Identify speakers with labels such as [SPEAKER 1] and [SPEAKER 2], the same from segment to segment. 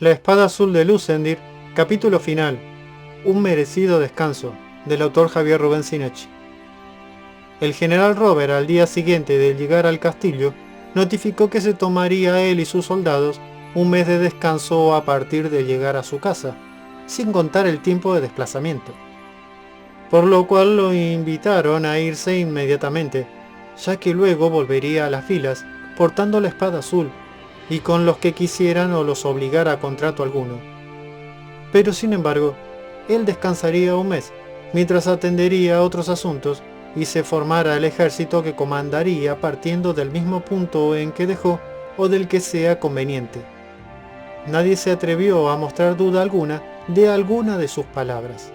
[SPEAKER 1] La espada azul de Lucendir, capítulo final. Un merecido descanso, del autor Javier Rubén Sinechi. El general Robert, al día siguiente de llegar al castillo, notificó que se tomaría él y sus soldados un mes de descanso a partir de llegar a su casa, sin contar el tiempo de desplazamiento. Por lo cual lo invitaron a irse inmediatamente, ya que luego volvería a las filas portando la espada azul y con los que quisieran o los obligara a contrato alguno. Pero sin embargo, él descansaría un mes, mientras atendería otros asuntos y se formara el ejército que comandaría partiendo del mismo punto en que dejó o del que sea conveniente. Nadie se atrevió a mostrar duda alguna de alguna de sus palabras.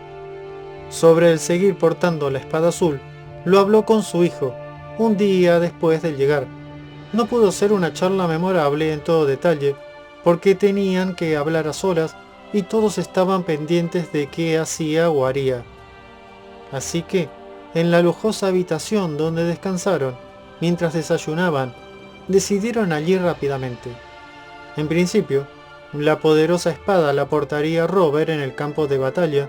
[SPEAKER 1] Sobre el seguir portando la espada azul, lo habló con su hijo, un día después de llegar. No pudo ser una charla memorable en todo detalle, porque tenían que hablar a solas y todos estaban pendientes de qué hacía o haría. Así que, en la lujosa habitación donde descansaron, mientras desayunaban, decidieron allí rápidamente. En principio, la poderosa espada la portaría Robert en el campo de batalla,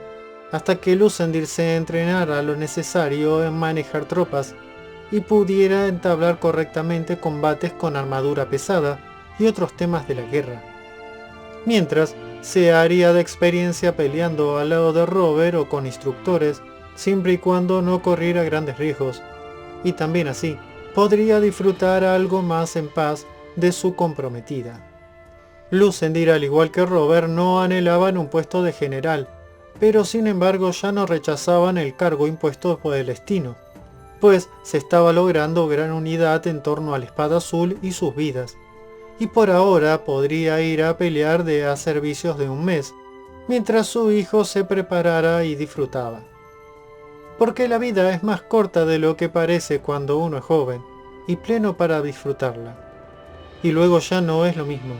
[SPEAKER 1] hasta que Lucendir se entrenara lo necesario en manejar tropas y pudiera entablar correctamente combates con armadura pesada y otros temas de la guerra. Mientras, se haría de experiencia peleando al lado de Robert o con instructores, siempre y cuando no corriera grandes riesgos, y también así podría disfrutar algo más en paz de su comprometida. Lucendir, al igual que Robert, no anhelaban un puesto de general, pero sin embargo ya no rechazaban el cargo impuesto por el destino, pues se estaba logrando gran unidad en torno a la espada azul y sus vidas, y por ahora podría ir a pelear a servicios de un mes, mientras su hijo se preparara y disfrutaba. Porque la vida es más corta de lo que parece cuando uno es joven, y pleno para disfrutarla. Y luego ya no es lo mismo,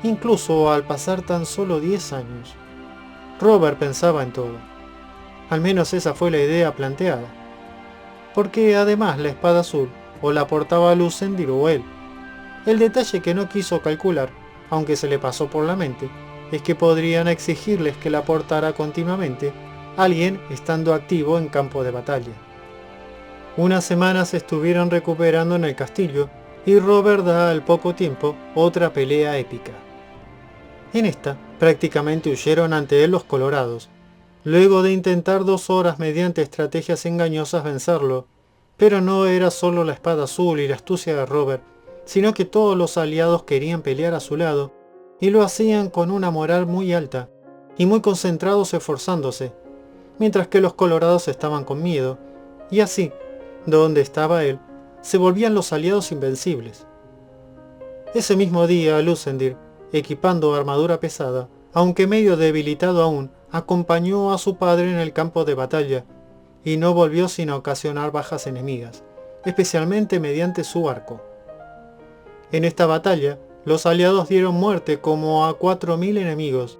[SPEAKER 1] incluso al pasar tan solo 10 años. Robert pensaba en todo. Al menos esa fue la idea planteada. Porque además la espada azul o la portaba Lucendir o él. El detalle que no quiso calcular, aunque se le pasó por la mente, es que podrían exigirles que la portara continuamente alguien estando activo en campo de batalla. Unas semanas se estuvieron recuperando en el castillo y Robert da al poco tiempo otra pelea épica. En esta prácticamente huyeron ante él los colorados, luego de intentar 2 horas mediante estrategias engañosas vencerlo, pero no era solo la espada azul y la astucia de Robert, sino que todos los aliados querían pelear a su lado, y lo hacían con una moral muy alta, y muy concentrados esforzándose, mientras que los colorados estaban con miedo, y así, donde estaba él, se volvían los aliados invencibles. Ese mismo día Lucendir, equipando armadura pesada, aunque medio debilitado aún, acompañó a su padre en el campo de batalla, y no volvió sin ocasionar bajas enemigas, especialmente mediante su arco. En esta batalla, los aliados dieron muerte como a 4.000 enemigos.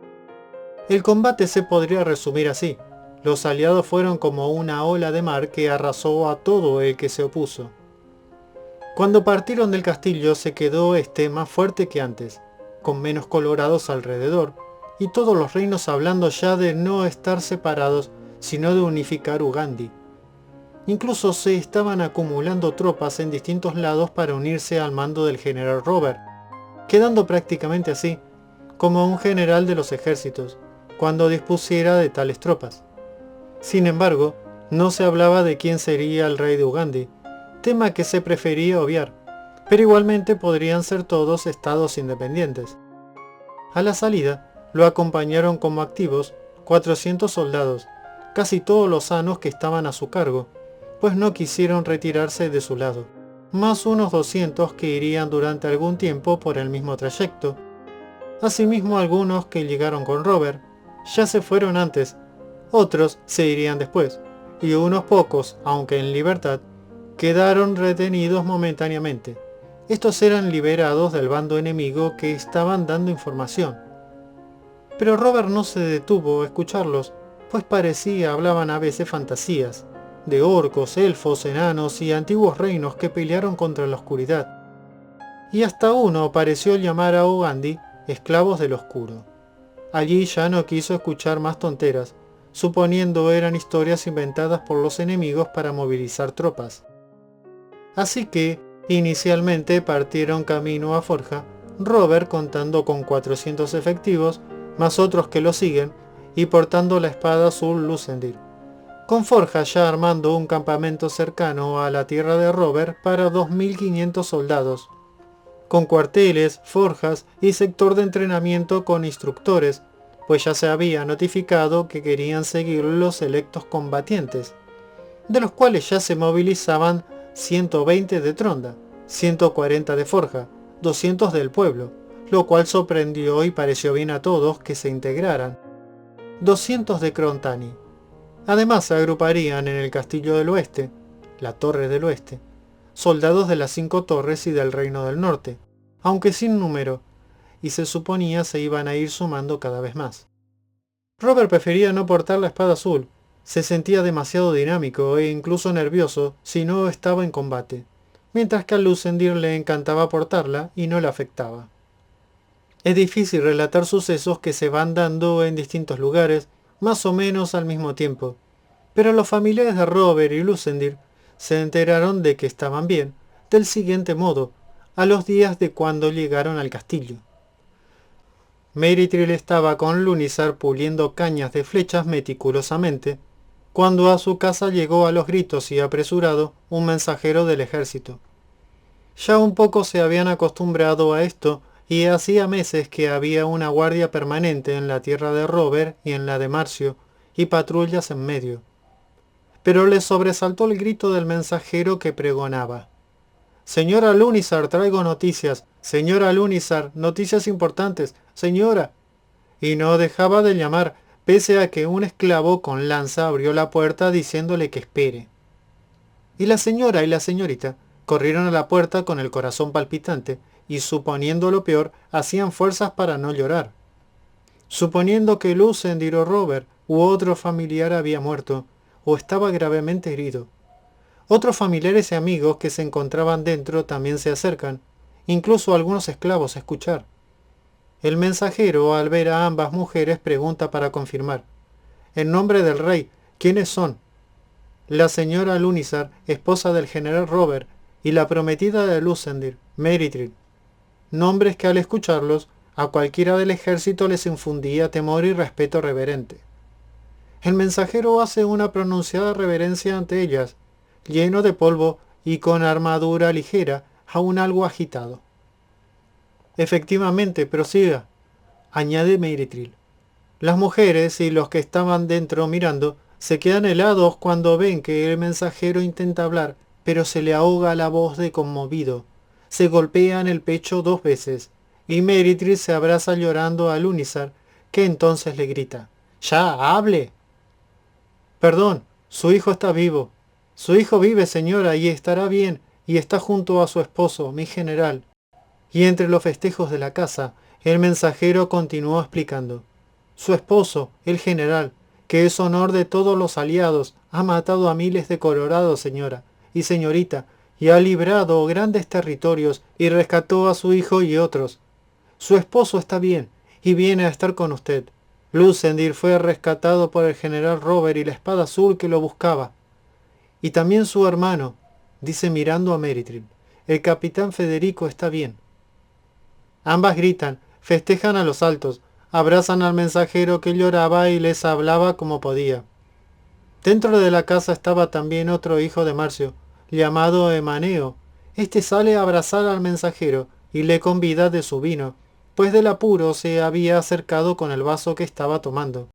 [SPEAKER 1] El combate se podría resumir así: los aliados fueron como una ola de mar que arrasó a todo el que se opuso. Cuando partieron del castillo se quedó más fuerte que antes, con menos colorados alrededor, y todos los reinos hablando ya de no estar separados, sino de unificar Ugandi. Incluso se estaban acumulando tropas en distintos lados para unirse al mando del general Robert, quedando prácticamente así, como un general de los ejércitos, cuando dispusiera de tales tropas. Sin embargo, no se hablaba de quién sería el rey de Ugandi, tema que se prefería obviar, pero igualmente podrían ser todos estados independientes. A la salida, lo acompañaron como activos 400 soldados, casi todos los sanos que estaban a su cargo, pues no quisieron retirarse de su lado, más unos 200 que irían durante algún tiempo por el mismo trayecto. Asimismo, algunos que llegaron con Robert ya se fueron antes, otros se irían después, y unos pocos, aunque en libertad, quedaron retenidos momentáneamente. Estos eran liberados del bando enemigo que estaban dando información. Pero Robert no se detuvo a escucharlos, pues parecía hablaban a veces fantasías, de orcos, elfos, enanos y antiguos reinos que pelearon contra la oscuridad. Y hasta uno pareció llamar a Ugandi esclavos del oscuro. allí ya no quiso escuchar más tonteras, suponiendo eran historias inventadas por los enemigos para movilizar tropas. Así que, inicialmente partieron camino a Forja, Robert contando con 400 efectivos, más otros que lo siguen, y portando la espada azul Lucendir, con Forja ya armando un campamento cercano a la tierra de Robert para 2500 soldados, con cuarteles, forjas y sector de entrenamiento con instructores, pues ya se había notificado que querían seguir los selectos combatientes, de los cuales ya se movilizaban 120 de Tronda, 140 de Forja, 200 del pueblo, lo cual sorprendió y pareció bien a todos que se integraran, 200 de Crontani. Además se agruparían en el Castillo del Oeste, la Torre del Oeste, soldados de las 5 torres y del Reino del Norte, aunque sin número, y se suponía se iban a ir sumando cada vez más. Robert prefería no portar la espada azul, se sentía demasiado dinámico e incluso nervioso si no estaba en combate, mientras que a Lucendir le encantaba portarla y no le afectaba. Es difícil relatar sucesos que se van dando en distintos lugares, más o menos al mismo tiempo, pero los familiares de Robert y Lucendir se enteraron de que estaban bien, del siguiente modo, a los días de cuando llegaron al castillo. Meritril estaba con Lunizar puliendo cañas de flechas meticulosamente, cuando a su casa llegó a los gritos y apresurado un mensajero del ejército. Ya un poco se habían acostumbrado a esto y hacía meses que había una guardia permanente en la tierra de Robert y en la de Marcio, y patrullas en medio. Pero les sobresaltó el grito del mensajero que pregonaba: «Señora Lunizar, traigo noticias. Señora Lunizar, noticias importantes. Señora». Y no dejaba de llamar, pese a que un esclavo con lanza abrió la puerta diciéndole que espere. Y la señora y la señorita corrieron a la puerta con el corazón palpitante, y suponiendo lo peor, hacían fuerzas para no llorar. Suponiendo que Lucendir o Robert u otro familiar había muerto, o estaba gravemente herido. Otros familiares y amigos que se encontraban dentro también se acercan, incluso algunos esclavos a escuchar. El mensajero, al ver a ambas mujeres, pregunta para confirmar: «En nombre del rey, ¿quiénes son?» La señora Lunizar, esposa del general Robert, y la prometida de Lucendir, Meritril. Nombres que al escucharlos, a cualquiera del ejército les infundía temor y respeto reverente. El mensajero hace una pronunciada reverencia ante ellas, lleno de polvo y con armadura ligera, aún algo agitado. «Efectivamente, prosiga», añade Meritril. Las mujeres y los que estaban dentro mirando se quedan helados cuando ven que el mensajero intenta hablar, pero se le ahoga la voz de conmovido. Se golpean el pecho 2 veces, y Meritril se abraza llorando a Lunizar, que entonces le grita: «¡Ya, hable!». «Perdón, su hijo está vivo». «Su hijo vive, señora, y estará bien, y está junto a su esposo, mi general». Y entre los festejos de la casa, el mensajero continuó explicando: «Su esposo, el general, que es honor de todos los aliados, ha matado a miles de colorados, señora y señorita, y ha librado grandes territorios y rescató a su hijo y otros. Su esposo está bien, y viene a estar con usted. Lucendir fue rescatado por el general Robert y la espada azul que lo buscaba. Y también su hermano», dice mirando a Meritril, «el capitán Federico está bien». Ambas gritan, festejan a los altos, abrazan al mensajero que lloraba y les hablaba como podía. Dentro de la casa estaba también otro hijo de Marcio, llamado Emaneo. Este sale a abrazar al mensajero y le convida de su vino, pues del apuro se había acercado con el vaso que estaba tomando.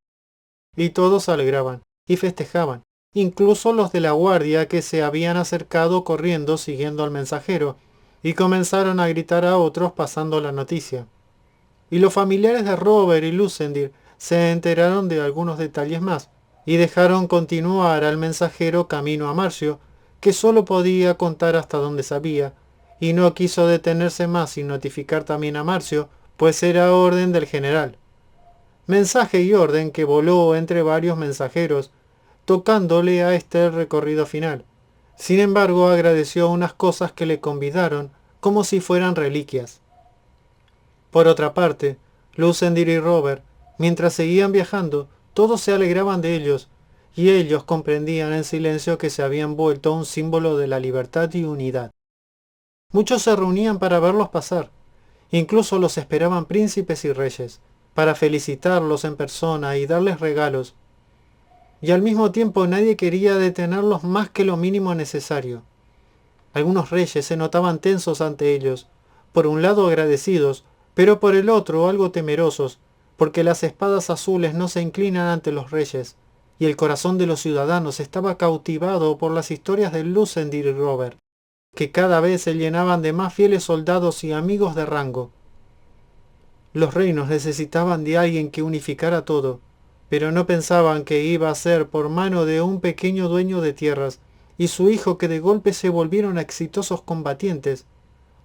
[SPEAKER 1] Y todos se alegraban y festejaban, incluso los de la guardia que se habían acercado corriendo siguiendo al mensajero, y comenzaron a gritar a otros pasando la noticia. Y los familiares de Robert y Lucendir se enteraron de algunos detalles más, y dejaron continuar al mensajero camino a Marcio, que solo podía contar hasta donde sabía, y no quiso detenerse más y notificar también a Marcio, pues era orden del general. Mensaje y orden que voló entre varios mensajeros, tocándole a este el recorrido final. Sin embargo, agradeció unas cosas que le convidaron, como si fueran reliquias. Por otra parte, Lucendir y Robert, Mientras seguían viajando, todos se alegraban de ellos, y ellos comprendían en silencio que se habían vuelto un símbolo de la libertad y unidad. Muchos se reunían para verlos pasar, incluso los esperaban príncipes y reyes, para felicitarlos en persona y darles regalos, y al mismo tiempo nadie quería detenerlos más que lo mínimo necesario. Algunos reyes se notaban tensos ante ellos, por un lado agradecidos, pero por el otro algo temerosos, porque las espadas azules no se inclinan ante los reyes, y el corazón de los ciudadanos estaba cautivado por las historias de Lucendir y Robert, que cada vez se llenaban de más fieles soldados y amigos de rango. Los reinos necesitaban de alguien que unificara todo, pero no pensaban que iba a ser por mano de un pequeño dueño de tierras y su hijo que de golpe se volvieron exitosos combatientes.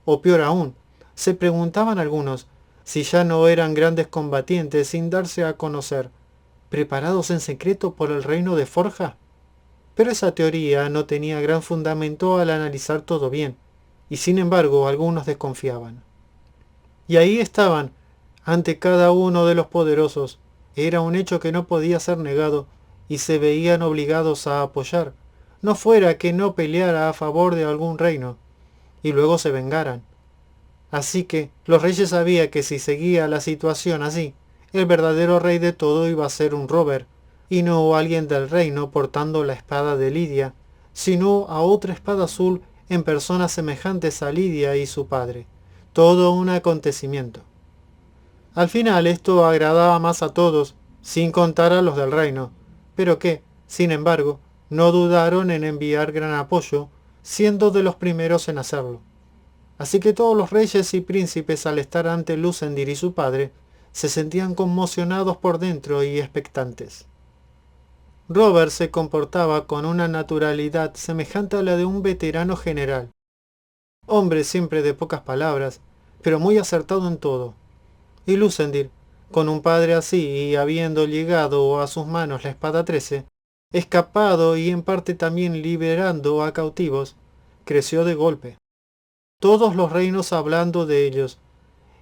[SPEAKER 1] O peor aún, se preguntaban algunos si ya no eran grandes combatientes sin darse a conocer, preparados en secreto por el reino de Forja. Pero esa teoría no tenía gran fundamento al analizar todo bien, y sin embargo algunos desconfiaban. Y ahí estaban, ante cada uno de los poderosos. Era un hecho que no podía ser negado, y se veían obligados a apoyar, no fuera que no peleara a favor de algún reino, y luego se vengaran. Así que los reyes sabían que si seguía la situación así, el verdadero rey de todo iba a ser un Robert, y no alguien del reino portando la espada de Lidia, sino a otra espada azul en personas semejantes a Lidia y su padre. Todo un acontecimiento. Al final esto agradaba más a todos, sin contar a los del reino, pero que, sin embargo, no dudaron en enviar gran apoyo, siendo de los primeros en hacerlo. Así que todos los reyes y príncipes al estar ante Lucendir y su padre, se sentían conmocionados por dentro y expectantes. Robert se comportaba con una naturalidad semejante a la de un veterano general. Hombre siempre de pocas palabras, pero muy acertado en todo. Y Lucendir, con un padre así y habiendo llegado a sus manos la espada 13, escapado y en parte también liberando a cautivos, creció de golpe. Todos los reinos hablando de ellos,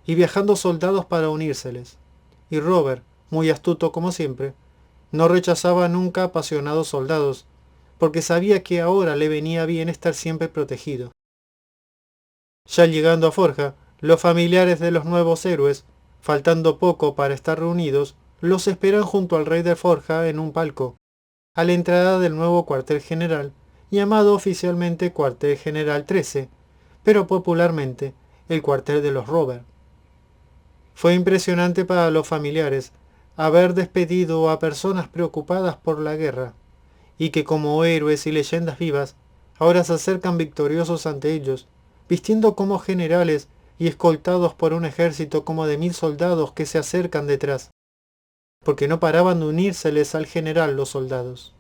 [SPEAKER 1] y viajando soldados para unírseles. Y Robert, muy astuto como siempre, no rechazaba nunca apasionados soldados, porque sabía que ahora le venía bien estar siempre protegido. Ya llegando a Forja, los familiares de los nuevos héroes, faltando poco para estar reunidos, los esperan junto al rey de Forja en un palco, a la entrada del nuevo cuartel general, llamado oficialmente Cuartel General 13, pero popularmente el cuartel de los Robert. Fue impresionante para los familiares haber despedido a personas preocupadas por la guerra, y que como héroes y leyendas vivas, ahora se acercan victoriosos ante ellos, vistiendo como generales y escoltados por un ejército como de 1000 soldados que se acercan detrás, porque no paraban de unírseles al general los soldados.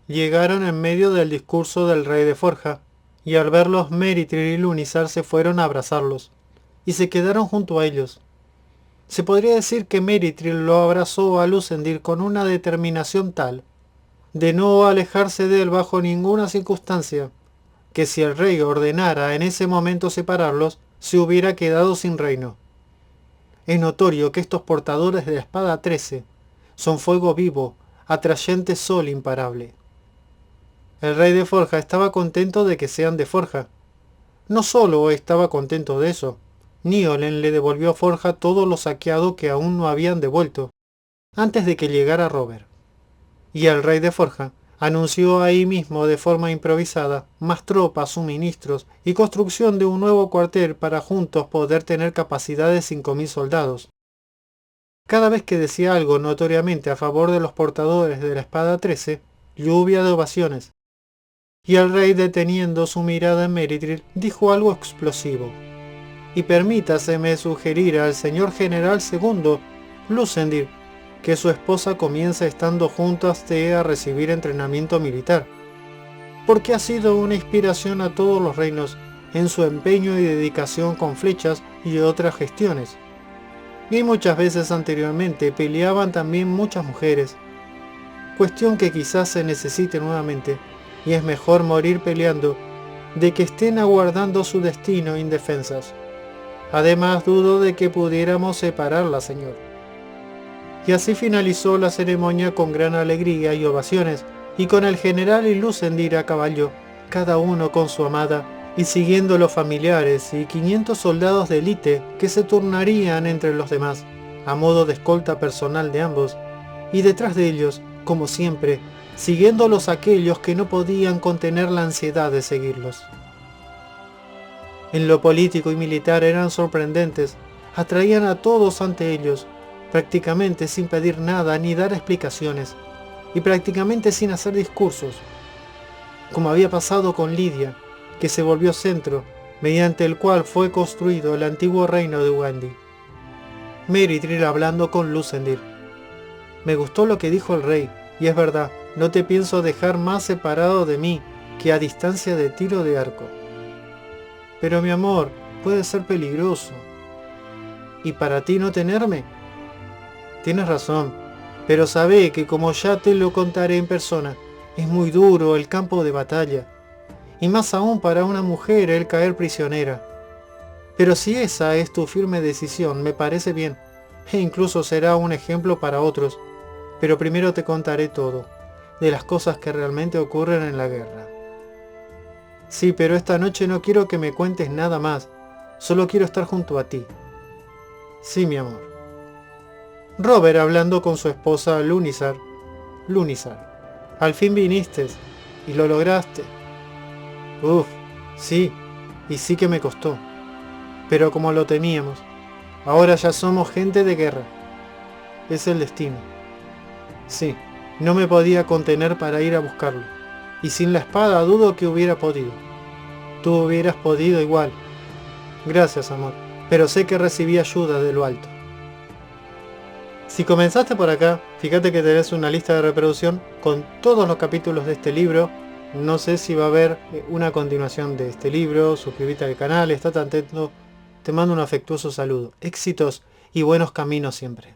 [SPEAKER 1] Llegaron en medio del discurso del rey de Forja, y al verlos Merithril y Lunizar se fueron a abrazarlos, y se quedaron junto a ellos. Se podría decir que Merithril lo abrazó a Lucendir con una determinación tal, de no alejarse de él bajo ninguna circunstancia, que si el rey ordenara en ese momento separarlos, se hubiera quedado sin reino. Es notorio que estos portadores de la espada 13 son fuego vivo, atrayente sol imparable. El rey de Forja estaba contento de que sean de Forja. No solo estaba contento de eso, Niolen le devolvió a Forja todo lo saqueado que aún no habían devuelto, antes de que llegara Robert. Y el rey de Forja anunció ahí mismo de forma improvisada más tropas, suministros y construcción de un nuevo cuartel para juntos poder tener capacidad de 5000 soldados. Cada vez que decía algo notoriamente a favor de los portadores de la espada 13, lluvia de ovaciones. Y el rey, deteniendo su mirada en Merithril, dijo algo explosivo. Y permítaseme sugerir al señor general segundo, Lucendir, que su esposa comience estando juntas a recibir entrenamiento militar, porque ha sido una inspiración a todos los reinos en su empeño y dedicación con flechas y otras gestiones. Y muchas veces anteriormente peleaban también muchas mujeres, cuestión que quizás se necesite nuevamente, y es mejor morir peleando de que estén aguardando su destino indefensas. Además dudo de que pudiéramos separarla, señor. Y así finalizó la ceremonia con gran alegría y ovaciones, y con el general y Lucendir a caballo, cada uno con su amada, y siguiendo los familiares y 500 soldados de élite que se turnarían entre los demás, a modo de escolta personal de ambos, y detrás de ellos, como siempre, siguiéndolos aquellos que no podían contener la ansiedad de seguirlos. En lo político y militar eran sorprendentes, atraían a todos ante ellos, prácticamente sin pedir nada ni dar explicaciones, y prácticamente sin hacer discursos, como había pasado con Lidia, que se volvió centro, mediante el cual fue construido el antiguo reino de Ugandi. Merithril hablando con Lucendir. Me gustó lo que dijo el rey, y es verdad, no te pienso dejar más separado de mí que a distancia de tiro de arco. Pero mi amor, puede ser peligroso. ¿Y para ti no tenerme? Tienes razón, pero sabe que como ya te lo contaré en persona, es muy duro el campo de batalla, y más aún para una mujer el caer prisionera. Pero si esa es tu firme decisión, me parece bien, e incluso será un ejemplo para otros, pero primero te contaré todo, de las cosas que realmente ocurren en la guerra. Sí, pero esta noche no quiero que me cuentes nada más, solo quiero estar junto a ti. Sí, mi amor. Robert hablando con su esposa Lunizar. Lunizar, al fin viniste, y lo lograste. Uf, sí, y sí que me costó. Pero como lo temíamos, ahora ya somos gente de guerra. Es el destino. Sí, no me podía contener para ir a buscarlo, y sin la espada dudo que hubiera podido. Tú hubieras podido igual. Gracias, amor, pero sé que recibí ayuda de lo alto. Si comenzaste por acá, fíjate que tenés una lista de reproducción con todos los capítulos de este libro. No sé si va a haber una continuación de este libro. Suscríbete al canal, estate atento. Te mando un afectuoso saludo. Éxitos y buenos caminos siempre.